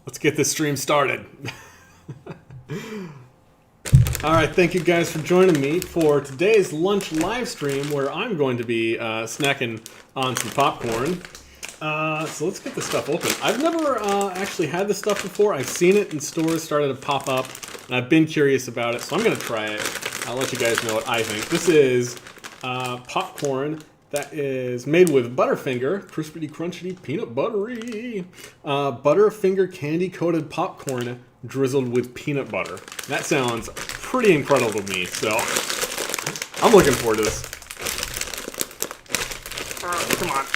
Let's get this stream started. Alright, thank you guys for joining me for today's lunch live stream where I'm going to be snacking on some popcorn. So let's get this stuff open. I've never actually had this stuff before. I've seen it in stores started to pop up, and I've been curious about it, so I'm going to try it. I'll let you guys know what I think. This is popcorn that is made with Butterfinger, crispity, crunchy, peanut buttery, Butterfinger candy-coated popcorn drizzled with peanut butter. That sounds pretty incredible to me, so I'm looking forward to this. Come on.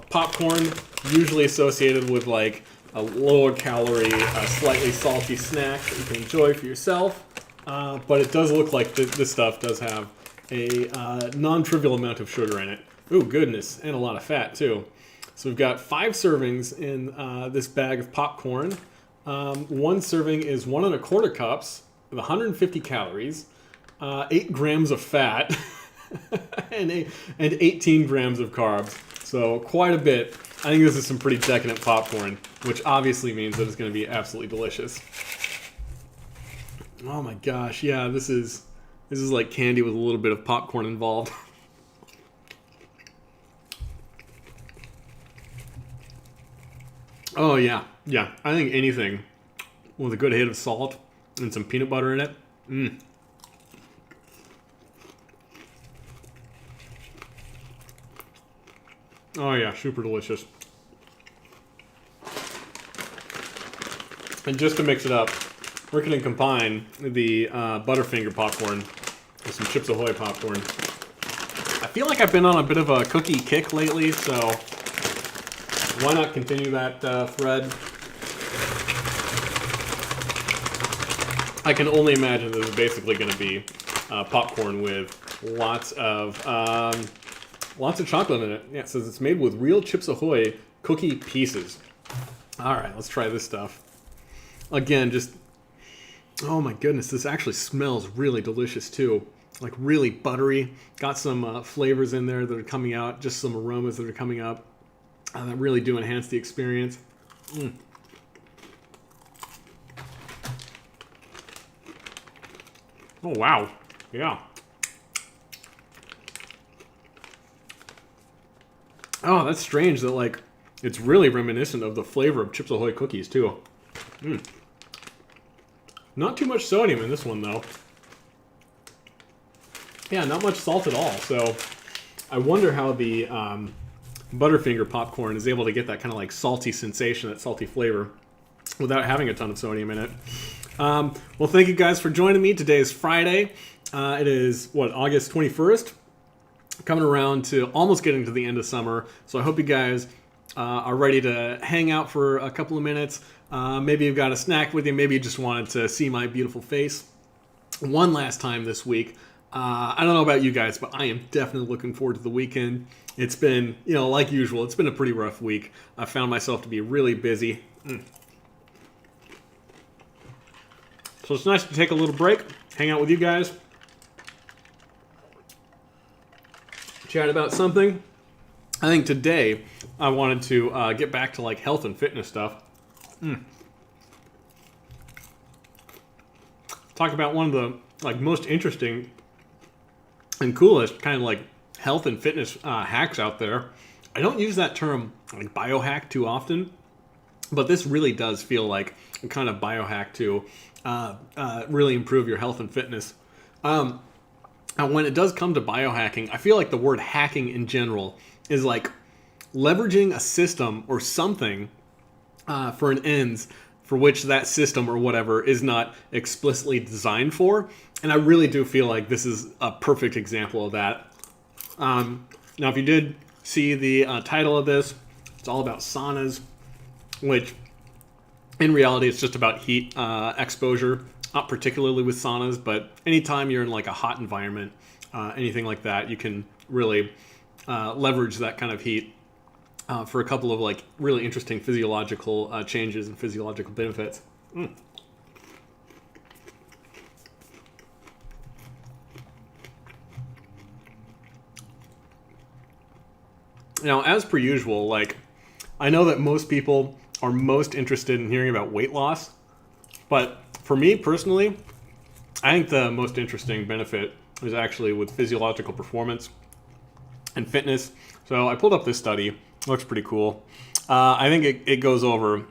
Popcorn, usually associated with like a lower calorie, slightly salty snack that you can enjoy for yourself, but it does look like this stuff does have a non-trivial amount of sugar in it. Ooh, goodness, and a lot of fat too. So we've got 5 servings in this bag of popcorn. One serving is 1 1/4 cups with 150 calories, 8 grams of fat, and 18 grams of carbs. So quite a bit. I think this is some pretty decadent popcorn, which obviously means that it's going to be absolutely delicious. Oh my gosh, yeah, this is like candy with a little bit of popcorn involved. Oh yeah, yeah. I think anything with a good hit of salt and some peanut butter in it. Oh yeah, super delicious. And just to mix it up, we're going to combine the Butterfinger popcorn with some Chips Ahoy popcorn. I feel like I've been on a bit of a cookie kick lately, so why not continue that thread? I can only imagine this is basically going to be popcorn with lots of chocolate in it. Yeah, it says it's made with real Chips Ahoy cookie pieces. All right, let's try this stuff. Again, just, oh my goodness, this actually smells really delicious too. Like really buttery. Got some flavors in there that are coming out, just some aromas that are coming up that really do enhance the experience. Oh wow, yeah. Oh, that's strange that like it's really reminiscent of the flavor of Chips Ahoy cookies too. Not too much sodium in this one though. Yeah, not much salt at all. So I wonder how the Butterfinger popcorn is able to get that kind of like salty sensation, that salty flavor, without having a ton of sodium in it. Well, thank you guys for joining me. Today is Friday. It is, August 21st? Coming around to almost getting to the end of summer. So I hope you guys are ready to hang out for a couple of minutes. Maybe you've got a snack with you. Maybe you just wanted to see my beautiful face one last time this week. I don't know about you guys, but I am definitely looking forward to the weekend. It's been, like usual, it's been a pretty rough week. I found myself to be really busy. So it's nice to take a little break, hang out with you guys, chat about something. I think today I wanted to get back to like health and fitness stuff. Talk about one of the like most interesting and coolest kind of like health and fitness hacks out there. I don't use that term like biohack too often, but this really does feel like a kind of biohack to really improve your health and fitness. And when it does come to biohacking, I feel like the word hacking in general is like leveraging a system or something for an ends for which that system or whatever is not explicitly designed for. And I really do feel like this is a perfect example of that. Now, if you did see the title of this, it's all about saunas, which in reality it's just about heat exposure, not particularly with saunas, but anytime you're in like a hot environment, anything like that, you can really leverage that kind of heat for a couple of like really interesting physiological changes and physiological benefits. Now, as per usual, like I know that most people are most interested in hearing about weight loss. But for me personally, I think the most interesting benefit is actually with physiological performance and fitness. So I pulled up this study. It looks pretty cool. I think it goes over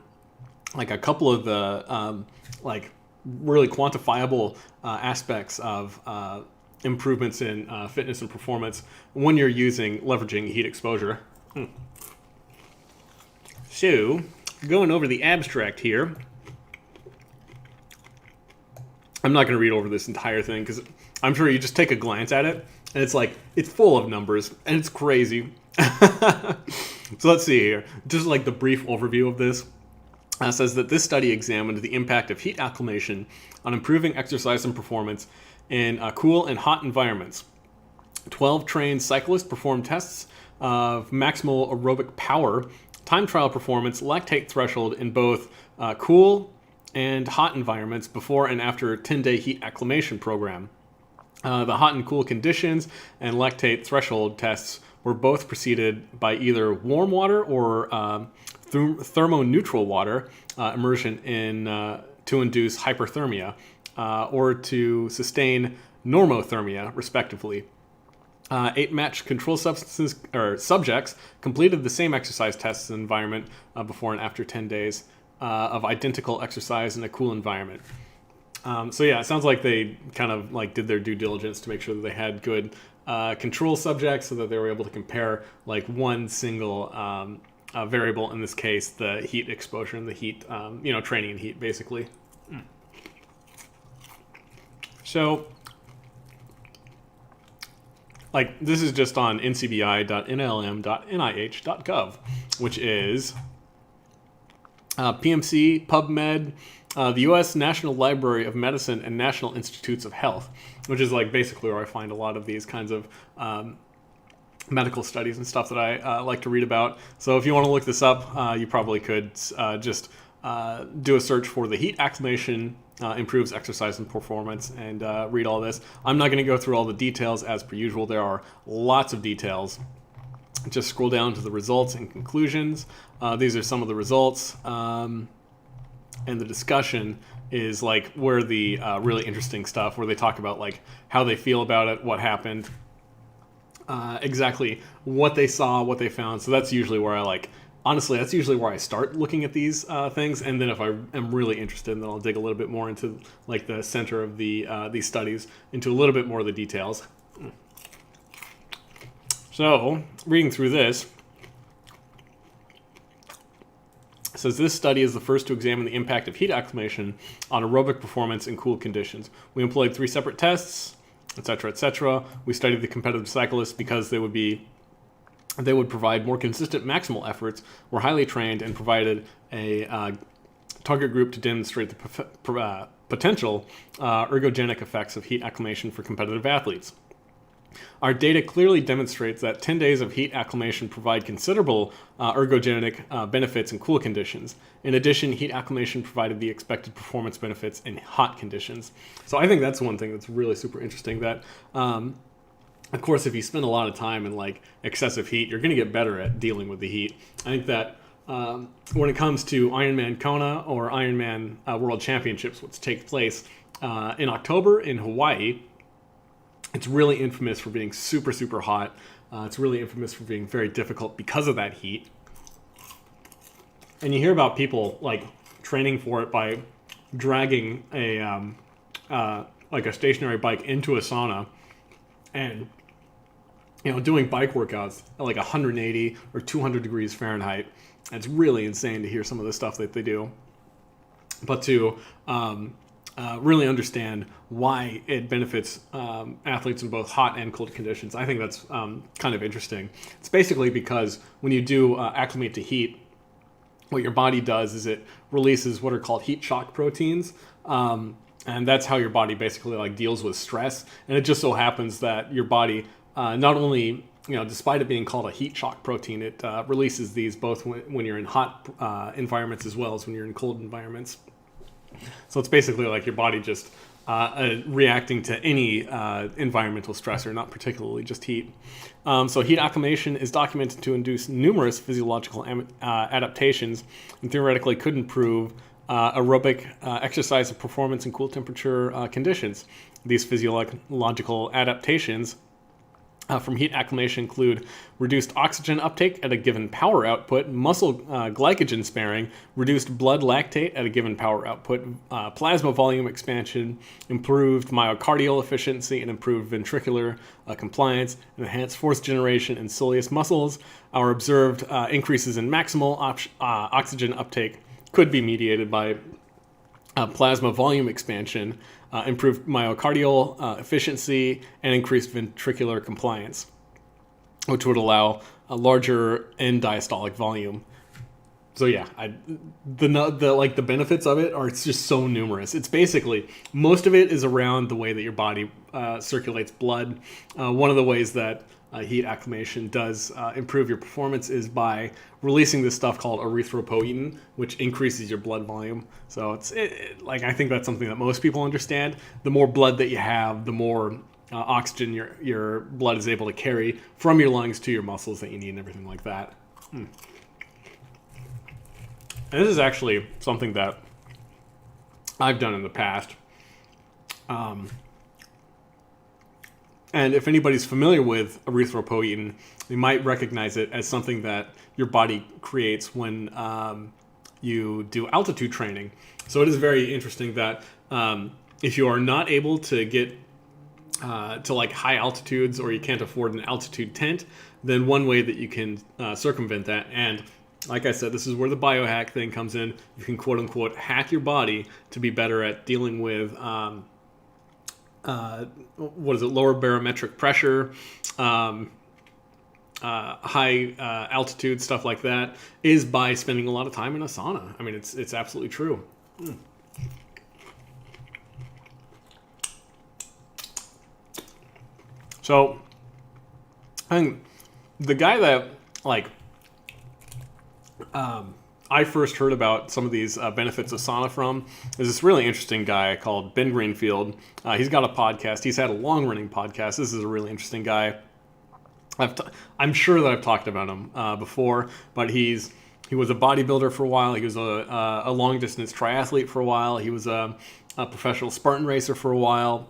like a couple of the like really quantifiable aspects of improvements in fitness and performance when you're leveraging heat exposure. So going over the abstract here. I'm not going to read over this entire thing because I'm sure you just take a glance at it and it's full of numbers and it's crazy. So let's see here. Just like the brief overview of this says that this study examined the impact of heat acclimation on improving exercise and performance in cool and hot environments. 12 trained cyclists performed tests of maximal aerobic power, time trial performance, lactate threshold in both cool and hot environments before and after a 10-day heat acclimation program. The hot and cool conditions and lactate threshold tests were both preceded by either warm water or thermoneutral water immersion to induce hyperthermia or to sustain normothermia, respectively. 8 matched control subjects completed the same exercise tests environment before and after 10 days of identical exercise in a cool environment. So yeah, it sounds like they kind of like did their due diligence to make sure that they had good control subjects so that they were able to compare like one single variable, in this case, the heat exposure and the heat, training in heat, basically. So, like, this is just on ncbi.nlm.nih.gov, which is PMC, PubMed, the U.S. National Library of Medicine and National Institutes of Health, which is like basically where I find a lot of these kinds of medical studies and stuff that I like to read about. So if you want to look this up, you probably could just do a search for the heat acclimation improves exercise and performance and read all this. I'm not going to go through all the details as per usual. There are lots of details. Just scroll down to the results and conclusions. These are some of the results. And the discussion is like where the really interesting stuff, where they talk about like how they feel about it, what happened, exactly what they saw, what they found. So that's usually where honestly, that's usually where I start looking at these things. And then if I am really interested, then I'll dig a little bit more into like the center of these studies, into a little bit more of the details. So reading through this, it says this study is the first to examine the impact of heat acclimation on aerobic performance in cool conditions. We employed 3 separate tests, etc., etc. We studied the competitive cyclists because they would provide more consistent maximal efforts, were highly trained, and provided a target group to demonstrate the potential ergogenic effects of heat acclimation for competitive athletes. Our data clearly demonstrates that 10 days of heat acclimation provide considerable ergogenic benefits in cool conditions. In addition, heat acclimation provided the expected performance benefits in hot conditions. So I think that's one thing that's really super interesting, that of course, if you spend a lot of time in like excessive heat, you're going to get better at dealing with the heat. I think that when it comes to Ironman Kona or Ironman World Championships, which take place in October in Hawaii, it's really infamous for being super, super hot. It's really infamous for being very difficult because of that heat. And you hear about people like training for it by dragging a stationary bike into a sauna and doing bike workouts at like 180 or 200 degrees Fahrenheit. And it's really insane to hear some of the stuff that they do. But to really understand why it benefits athletes in both hot and cold conditions, I think that's kind of interesting. It's basically because when you do acclimate to heat, what your body does is it releases what are called heat shock proteins, and that's how your body basically like deals with stress. And it just so happens that your body not only, despite it being called a heat shock protein, it releases these both when you're in hot environments as well as when you're in cold environments. So it's basically like your body just reacting to any environmental stressor, not particularly just heat. So heat acclimation is documented to induce numerous physiological adaptations and theoretically could improve aerobic exercise performance in cool temperature conditions. These physiological adaptations from heat acclimation include reduced oxygen uptake at a given power output, muscle glycogen sparing, reduced blood lactate at a given power output, plasma volume expansion, improved myocardial efficiency, and improved ventricular compliance, and enhanced fourth generation and soleus muscles. Our observed increases in maximal oxygen uptake could be mediated by plasma volume expansion, improved myocardial efficiency, and increased ventricular compliance, which would allow a larger end diastolic volume. So yeah, the benefits of it are, it's just so numerous. It's basically, most of it is around the way that your body circulates blood. One of the ways that heat acclimation does improve your performance is by releasing this stuff called erythropoietin, which increases your blood volume. So I think that's something that most people understand. The more blood that you have, the more oxygen your blood is able to carry from your lungs to your muscles that you need and everything like that. And this is actually something that I've done in the past. And if anybody's familiar with erythropoietin, you might recognize it as something that your body creates when you do altitude training. So it is very interesting that if you are not able to get to like high altitudes, or you can't afford an altitude tent, then one way that you can circumvent that, and like I said, this is where the biohack thing comes in. You can quote unquote hack your body to be better at dealing with lower barometric pressure, high altitude, stuff like that, is by spending a lot of time in a sauna. I mean, it's absolutely true. So, I think the guy that I first heard about some of these benefits of sauna from is this really interesting guy called Ben Greenfield. He's got a podcast. He's had a long-running podcast. This is a really interesting guy. I'm sure that I've talked about him before, but he was a bodybuilder for a while. He was a long-distance triathlete for a while. He was a professional Spartan racer for a while.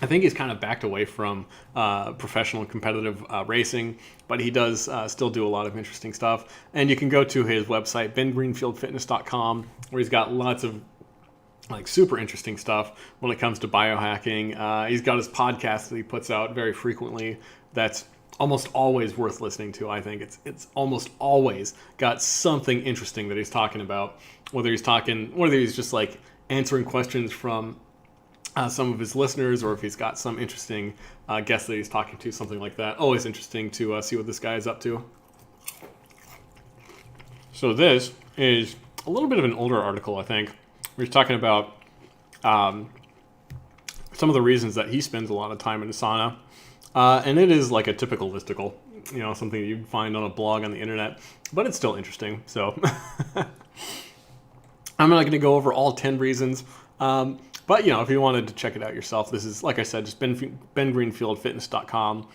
I think he's kind of backed away from professional competitive racing, but he does still do a lot of interesting stuff. And you can go to his website, bengreenfieldfitness.com, where he's got lots of super interesting stuff when it comes to biohacking. He's got his podcast that he puts out very frequently that's almost always worth listening to. I think it's almost always got something interesting that he's talking about, whether he's just answering questions from some of his listeners, or if he's got some interesting guest that he's talking to, something like that. Always interesting to see what this guy is up to. So this is a little bit of an older article, I think. We're talking about some of the reasons that he spends a lot of time in a sauna. And it is like a typical listicle, something that you'd find on a blog on the internet, but it's still interesting. So I'm not going to go over all 10 reasons. But, if you wanted to check it out yourself, this is, like I said, just bengreenfieldfitness.com.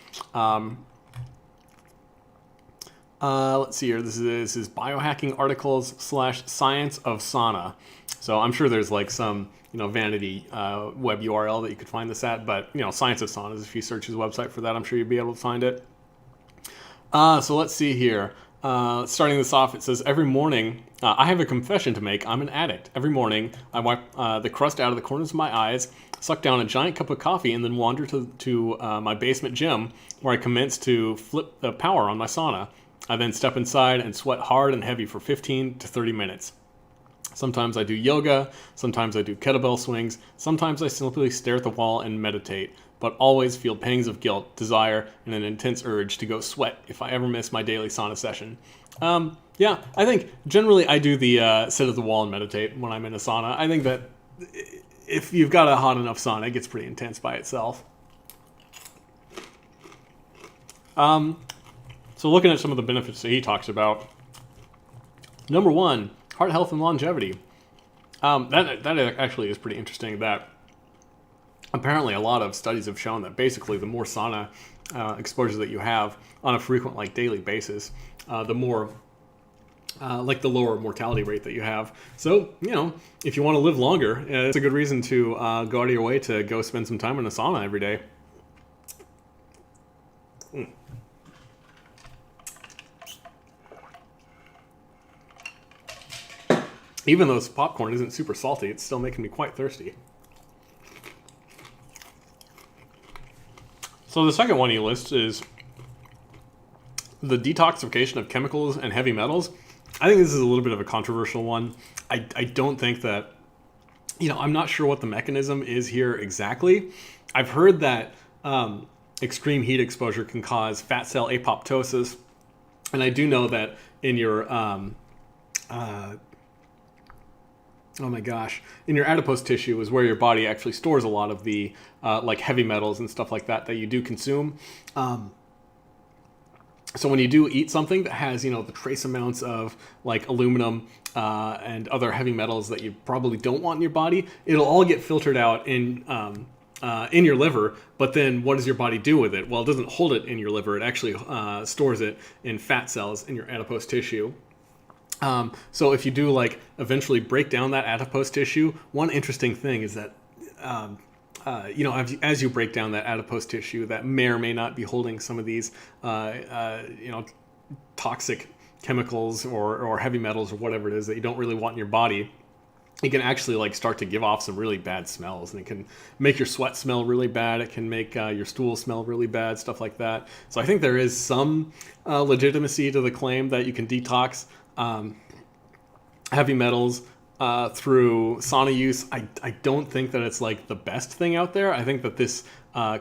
Let's see here. This is biohacking articles / science of sauna. So I'm sure there's some, vanity web URL that you could find this at. But, science of saunas, if you search his website for that, I'm sure you'll be able to find it. So let's see here. Starting this off, it says, every morning, I have a confession to make. I'm an addict. Every morning, I wipe the crust out of the corners of my eyes, suck down a giant cup of coffee, and then wander to my basement gym, where I commence to flip the power on my sauna. I then step inside and sweat hard and heavy for 15 to 30 minutes. Sometimes I do yoga, sometimes I do kettlebell swings, sometimes I simply stare at the wall and meditate, but always feel pangs of guilt, desire, and an intense urge to go sweat if I ever miss my daily sauna session. Yeah, I think generally I do the sit at the wall and meditate when I'm in a sauna. I think that if you've got a hot enough sauna, it gets pretty intense by itself. So looking at some of the benefits that he talks about, number one, heart health and longevity. That actually is pretty interesting, that apparently a lot of studies have shown that basically the more sauna exposure that you have on a frequent, like daily basis, the more like the lower mortality rate that you have. So, you know, if you want to live longer, it's a good reason to go out of your way to go spend some time in a sauna every day. Even though this popcorn isn't super salty, it's still making me quite thirsty. So the second one he lists is the detoxification of chemicals and heavy metals. I think this is a little bit of a controversial one. I don't think that, you know, I'm not sure what the mechanism is here exactly. I've heard that extreme heat exposure can cause fat cell apoptosis. And I do know that in your, oh my gosh, in your adipose tissue is where your body actually stores a lot of the like heavy metals and stuff like that you do consume. So when you do eat something that has, you know, the trace amounts of like aluminum and other heavy metals that you probably don't want in your body, it'll all get filtered out in your liver. But then what does your body do with it? Well, it doesn't hold it in your liver. It actually stores it in fat cells in your adipose tissue. So if you do like eventually break down that adipose tissue, one interesting thing is that you know, as you break down that adipose tissue that may or may not be holding some of these, you know, toxic chemicals or heavy metals or whatever it is that you don't really want in your body, it can actually like start to give off some really bad smells, and it can make your sweat smell really bad. It can make your stool smell really bad, stuff like that. So I think there is some legitimacy to the claim that you can detox heavy metals through sauna use. I don't think that it's like the best thing out there. I think that this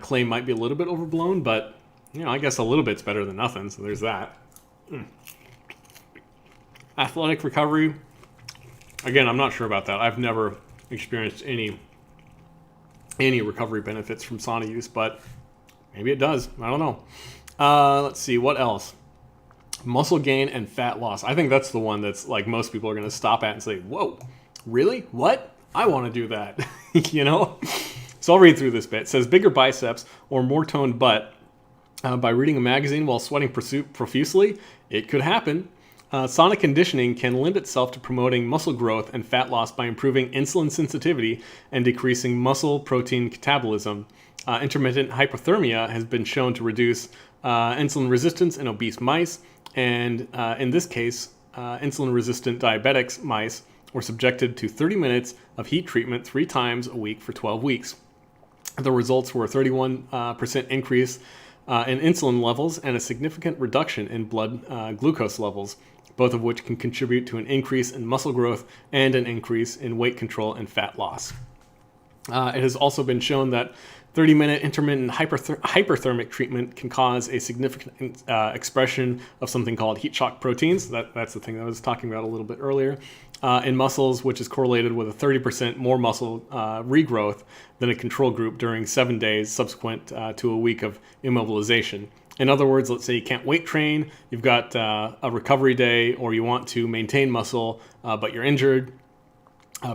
claim might be a little bit overblown, but you know, I guess a little bit's better than nothing. So there's that. Athletic recovery. Again, I'm not sure about that. I've never experienced any recovery benefits from sauna use, but maybe it does. I don't know. Let's see, what else? Muscle gain and fat loss. I think that's the one that's like most people are going to stop at and say, whoa, really? What? I want to do that. You know? So I'll read through this bit. It says bigger biceps or more toned butt by reading a magazine while sweating profusely. It could happen. Sauna conditioning can lend itself to promoting muscle growth and fat loss by improving insulin sensitivity and decreasing muscle protein catabolism. Intermittent hypothermia has been shown to reduce insulin resistance in obese mice, and in this case, insulin-resistant diabetics mice were subjected to 30 minutes of heat treatment 3 times a week for 12 weeks. The results were a 31% increase in insulin levels and a significant reduction in blood glucose levels, both of which can contribute to an increase in muscle growth and an increase in weight control and fat loss. It has also been shown that 30-minute intermittent hyperthermic treatment can cause a significant expression of something called heat shock proteins. That's the thing that I was talking about a little bit earlier. In muscles, which is correlated with a 30% more muscle regrowth than a control group during 7 days subsequent to a week of immobilization. In other words, let's say you can't weight train, you've got a recovery day, or you want to maintain muscle, but you're injured.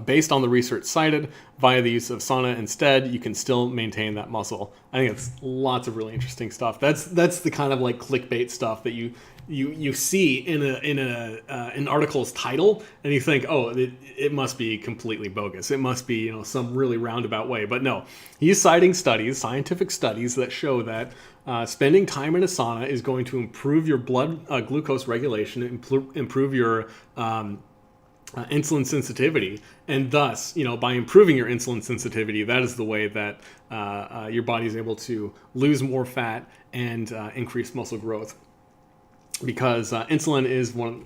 Based on the research cited, via the use of sauna instead, you can still maintain that muscle. I think it's lots of really interesting stuff. That's the kind of like clickbait stuff that you see in an article's title, and you think, oh, it must be completely bogus. It must be, you know, some really roundabout way. But no, he's citing studies, scientific studies that show that spending time in a sauna is going to improve your blood glucose regulation, improve your insulin sensitivity, and thus, you know, by improving your insulin sensitivity, that is the way that your body is able to lose more fat and increase muscle growth. Because insulin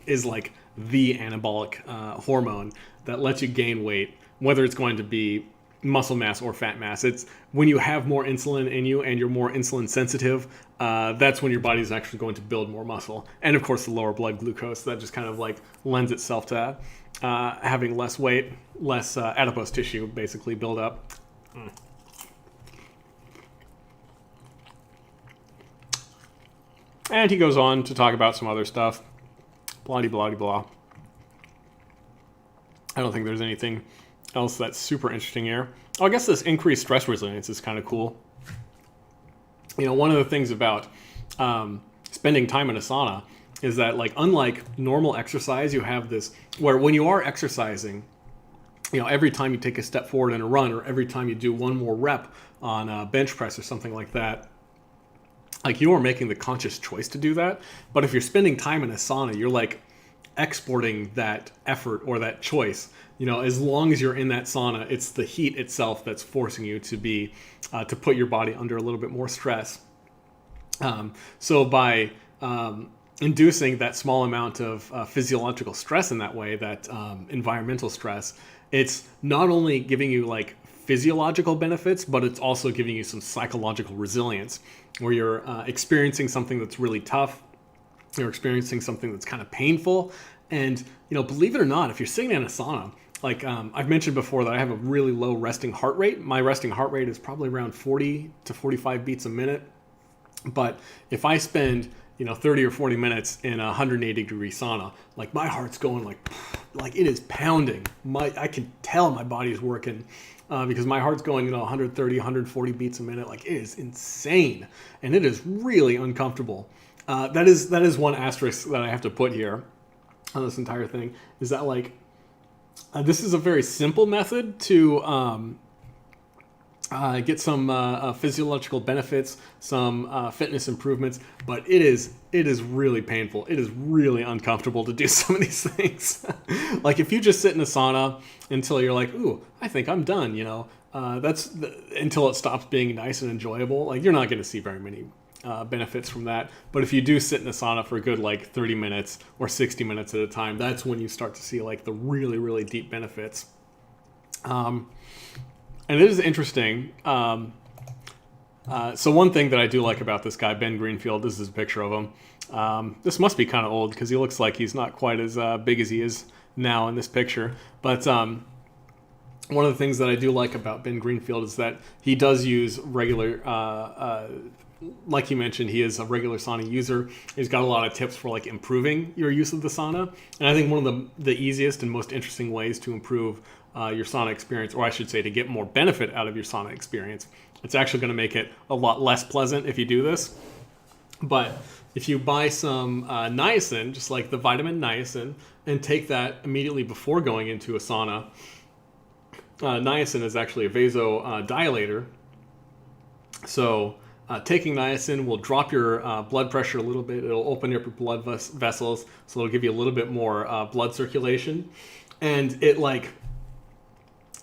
is like the anabolic hormone that lets you gain weight, whether it's going to be muscle mass or fat mass. It's when you have more insulin in you and you're more insulin sensitive, that's when your body is actually going to build more muscle. And of course, the lower blood glucose, that just kind of like lends itself to having less weight, less adipose tissue basically build up. And he goes on to talk about some other stuff. Blah, blah, blah, blah. I don't think there's anything else that's super interesting here. Oh, I guess this increased stress resilience is kind of cool. You know, one of the things about spending time in a sauna is that, like, unlike normal exercise, you have this where when you are exercising, you know, every time you take a step forward in a run, or every time you do one more rep on a bench press or something like that, like, you are making the conscious choice to do that. But if you're spending time in a sauna, you're like exporting that effort or that choice. You know, as long as you're in that sauna, it's the heat itself that's forcing you to be to put your body under a little bit more stress. So by inducing that small amount of physiological stress in that way, that environmental stress, it's not only giving you like physiological benefits, but it's also giving you some psychological resilience, where you're experiencing something that's really tough. You're experiencing something that's kind of painful. And, you know, believe it or not, if you're sitting in a sauna, like I've mentioned before that I have a really low resting heart rate. My resting heart rate is probably around 40 to 45 beats a minute. But if I spend, you know, 30 or 40 minutes in a 180-degree sauna, like, my heart's going like it is pounding. I can tell my body's working because my heart's going, you know, 130, 140 beats a minute. Like, it is insane, and it is really uncomfortable. That is one asterisk that I have to put here on this entire thing, is that, like, this is a very simple method to get some physiological benefits, some fitness improvements, but it is really painful. It is really uncomfortable to do some of these things. Like, if you just sit in a sauna until you're like, ooh, I think I'm done, you know, until it stops being nice and enjoyable, like, you're not going to see very many benefits from that. But if you do sit in a sauna for a good, like, 30 minutes or 60 minutes at a time, that's when you start to see, like, the really, really deep benefits. And it is interesting. So one thing that I do like about this guy, Ben Greenfield, this is a picture of him. This must be kind of old because he looks like he's not quite as big as he is now in this picture. But one of the things that I do like about Ben Greenfield is that he does use regular, like you mentioned, he is a regular sauna user. He's got a lot of tips for, like, improving your use of the sauna. And I think one of the easiest and most interesting ways to improve your sauna experience, or I should say to get more benefit out of your sauna experience, it's actually going to make it a lot less pleasant if you do this. But if you buy some niacin, just like the vitamin niacin, and take that immediately before going into a sauna, niacin is actually a vasodilator. So taking niacin will drop your blood pressure a little bit. It'll open up your blood vessels, so it'll give you a little bit more blood circulation. And it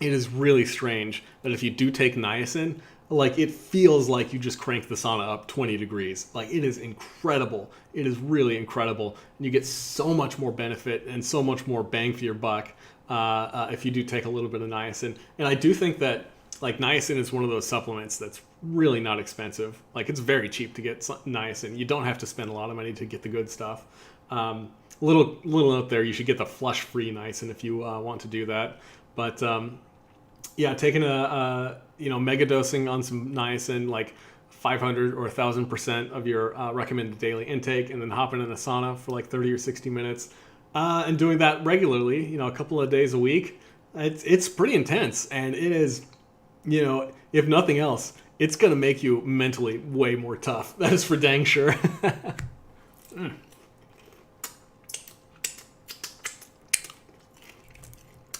is really strange that if you do take niacin, like, it feels like you just crank the sauna up 20 degrees. Like, it is incredible. It is really incredible. And you get so much more benefit and so much more bang for your buck if you do take a little bit of niacin. And I do think that, like, niacin is one of those supplements that's really not expensive. Like, it's very cheap to get niacin. You don't have to spend a lot of money to get the good stuff. Little note there, you should get the flush-free niacin if you want to do that. But yeah, taking mega dosing on some niacin, like 500 or 1,000% of your recommended daily intake, and then hopping in a sauna for like 30 or 60 minutes, and doing that regularly, you know, a couple of days a week. It's pretty intense, and it is, you know, if nothing else, it's going to make you mentally way more tough. That is for dang sure.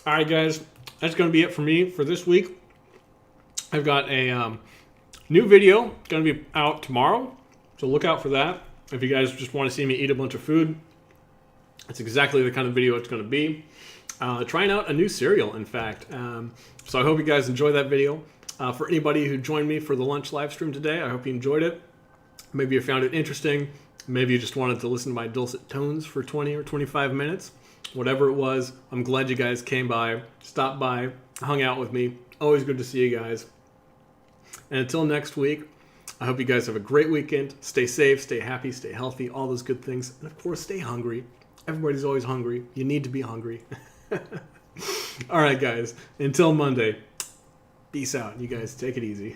All right, guys, that's going to be it for me for this week. I've got a new video going to be out tomorrow, so look out for that. If you guys just want to see me eat a bunch of food, it's exactly the kind of video it's going to be. Trying out a new cereal, in fact. So I hope you guys enjoy that video. For anybody who joined me for the lunch live stream today, I hope you enjoyed it. Maybe you found it interesting. Maybe you just wanted to listen to my dulcet tones for 20 or 25 minutes. Whatever it was, I'm glad you guys came by, stopped by, hung out with me. Always good to see you guys. And until next week, I hope you guys have a great weekend. Stay safe, stay happy, stay healthy, all those good things. And of course, stay hungry. Everybody's always hungry. You need to be hungry. All right, guys. Until Monday, peace out. You guys take it easy.